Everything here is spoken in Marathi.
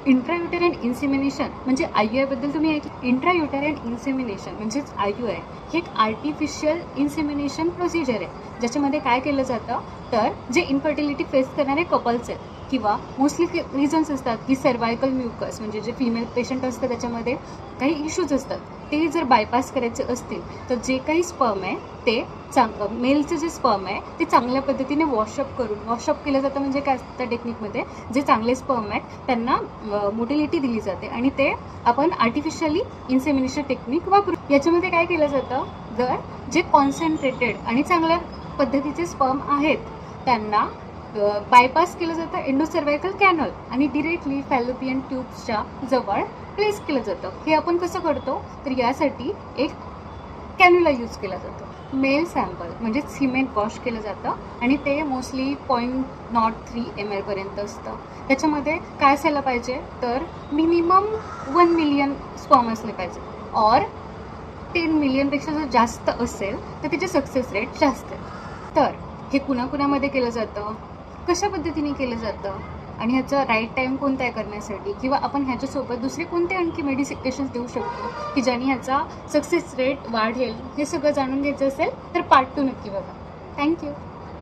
इंट्रायुटेरियन इन्सेमिनेशन म्हणजे IUI बद्दल तुम्ही ऐकलं. इंट्रायुटेरियन इन्सेमिनेशन म्हणजेच IUI हे एक आर्टिफिशियल इन्सेमिनेशन प्रोसिजर आहे, ज्याच्यामध्ये काय केलं जातं तर जे इन्फर्टिलिटी फेस करणारे कपल्स आहेत किंवा मोस्टली रिझन्स असतात की सर्वायकल म्युकस म्हणजे जे फिमेल पेशंट असतं त्याच्यामध्ये काही इश्यूज असतात, ते जर बायपास करायचे असतील तर जे काही स्पर्म आहे ते मेलचं जे स्पर्म आहे ते चांगल्या पद्धतीने वॉशअप केलं जातं. म्हणजे काय असतं त्या टेक्निकमध्ये जे चांगले स्पर्म आहेत त्यांना मोटिलिटी दिली जाते आणि ते आपण आर्टिफिशियली इन्सेमिनेशन टेक्निक वापरू. याच्यामध्ये काय केलं जातं, जर जे कॉन्सन्ट्रेटेड आणि चांगल्या पद्धतीचे स्पर्म आहेत त्यांना बायपास केलं जातं एंडोसर्वायकल कॅनल आणि डिरेक्टली फॅलोपियन ट्यूब्सच्या जवळ प्लेस केलं जातं. हे आपण कसं करतो तर यासाठी एक कॅन्युला यूज केला जातो. मेल सॅम्पल म्हणजे सिमेन वॉश केलं जातं आणि ते मोस्टली 0.03 ml पर्यंत असतं. त्याच्यामध्ये काय असायला पाहिजे तर मिनिमम 1 मिलियन स्पर्म असले पाहिजे और 10 मिलियनपेक्षा जर जास्त असेल तर त्याचे सक्सेस रेट जास्त आहे. तर हे कुणाकुणामध्ये केलं जातं, कशा पद्धतीने केलं जातं आणि ह्याचं राईट टाईम कोणता आहे करण्यासाठी किंवा आपण ह्याच्यासोबत दुसरे कोणते आणखी मेडिसिकेशन्स देऊ शकतो की ज्याने ह्याचा सक्सेस रेट वाढेल, हे सगळं जाणून घ्यायचं असेल तर पार्ट 2 नक्की बघा. थँक्यू.